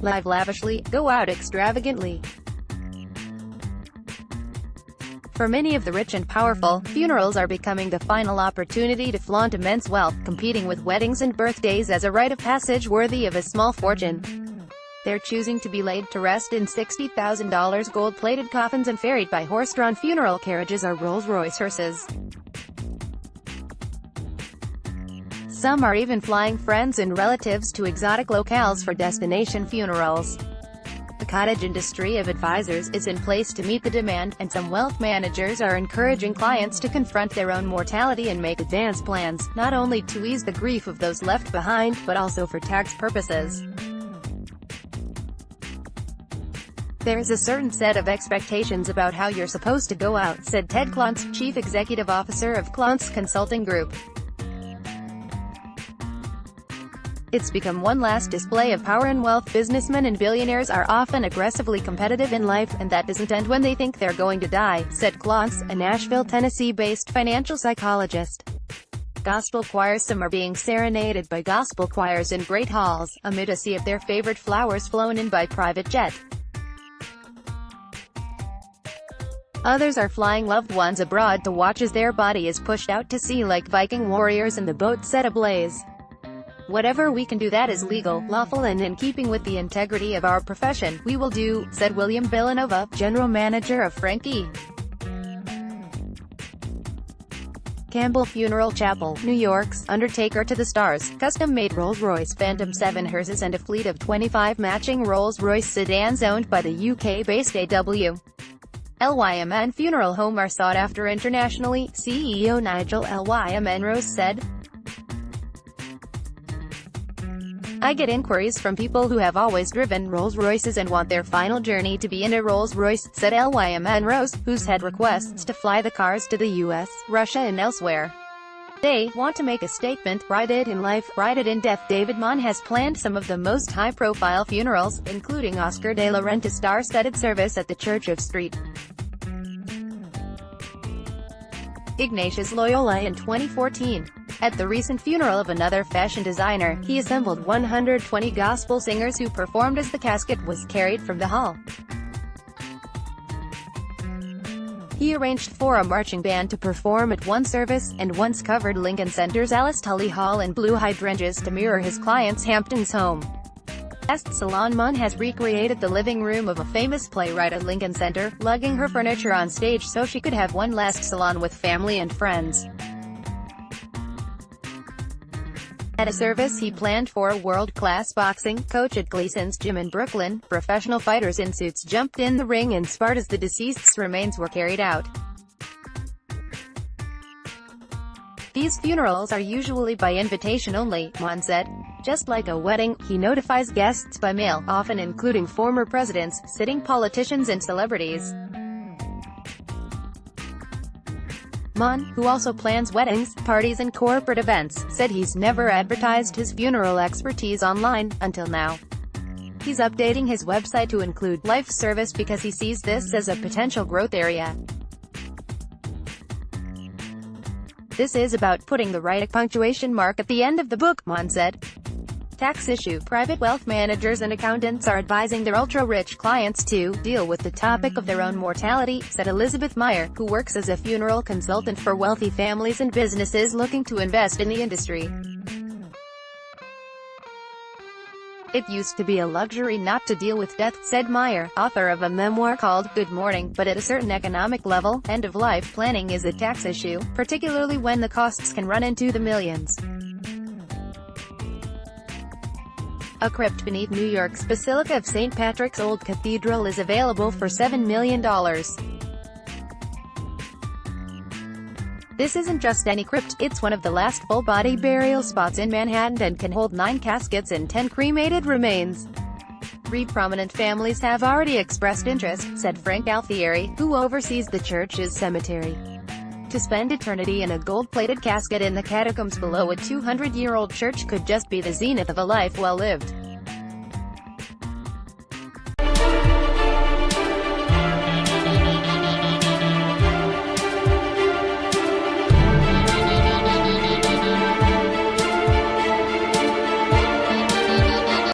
Live lavishly, go out extravagantly. For many of the rich and powerful, funerals are becoming the final opportunity to flaunt immense wealth, competing with weddings and birthdays as a rite of passage worthy of a small fortune. They're choosing to be laid to rest in $60,000 gold-plated coffins and ferried by horse-drawn funeral carriages or Rolls-Royce hearses. Some are even flying friends and relatives to exotic locales for destination funerals. The cottage industry of advisors is in place to meet the demand, and some wealth managers are encouraging clients to confront their own mortality and make advance plans, not only to ease the grief of those left behind, but also for tax purposes. There's a certain set of expectations about how you're supposed to go out, said Ted Clontz, chief executive officer of Clontz Consulting Group. It's become one last display of power and wealth. Businessmen and billionaires are often aggressively competitive in life, and that doesn't end when they think they're going to die, said Clontz, a Nashville, Tennessee-based financial psychologist. Gospel choirs. Some are being serenaded by gospel choirs in great halls, amid a sea of their favorite flowers flown in by private jet. Others are flying loved ones abroad to watch as their body is pushed out to sea like Viking warriors and the boat set ablaze. Whatever we can do that is legal, lawful and in keeping with the integrity of our profession, we will do, said William Villanova, general manager of Frank E. Campbell Funeral Chapel, New York's Undertaker to the Stars, custom-made Rolls-Royce Phantom 7 hearses and a fleet of 25 matching Rolls-Royce sedans owned by the UK-based AW. LYMN Funeral Home are sought after internationally, CEO Nigel LYMN said. I get inquiries from people who have always driven Rolls-Royces and want their final journey to be in a Rolls-Royce, said LYMN, who's had requests to fly the cars to the US, Russia and elsewhere. They want to make a statement, ride it in life, ride it in death. David Mann has planned some of the most high-profile funerals, including Oscar de la Renta's star-studded service at the Church of St. Ignatius Loyola in 2014. At the recent funeral of another fashion designer, he assembled 120 gospel singers who performed as the casket was carried from the hall. He arranged for a marching band to perform at one service, and once covered Lincoln Center's Alice Tully Hall in blue hydrangeas to mirror his client's Hamptons home. Last Salon Munn has recreated the living room of a famous playwright at Lincoln Center, lugging her furniture on stage so she could have one last salon with family and friends. At a service he planned for a world-class boxing coach at Gleason's Gym in Brooklyn, professional fighters in suits jumped in the ring and sparred as the deceased's remains were carried out. These funerals are usually by invitation only, Mann said. Just like a wedding, he notifies guests by mail, often including former presidents, sitting politicians and celebrities. Mann, who also plans weddings, parties and corporate events, said he's never advertised his funeral expertise online, until now. He's updating his website to include life service because he sees this as a potential growth area. This is about putting the right punctuation mark at the end of the book, Mann said. Tax issue. Private wealth managers and accountants are advising their ultra-rich clients to deal with the topic of their own mortality, said Elizabeth Meyer, who works as a funeral consultant for wealthy families and businesses looking to invest in the industry. It used to be a luxury not to deal with death, said Meyer, author of a memoir called Good Morning, but at a certain economic level, end-of-life planning is a tax issue, particularly when the costs can run into the millions. A crypt beneath New York's Basilica of St. Patrick's Old Cathedral is available for $7 million. This isn't just any crypt, it's one of the last full-body burial spots in Manhattan and can hold 9 caskets and 10 cremated remains. 3 prominent families have already expressed interest, said Frank Alfieri, who oversees the church's cemetery. To spend eternity in a gold-plated casket in the catacombs below a 200-year-old church could just be the zenith of a life well lived.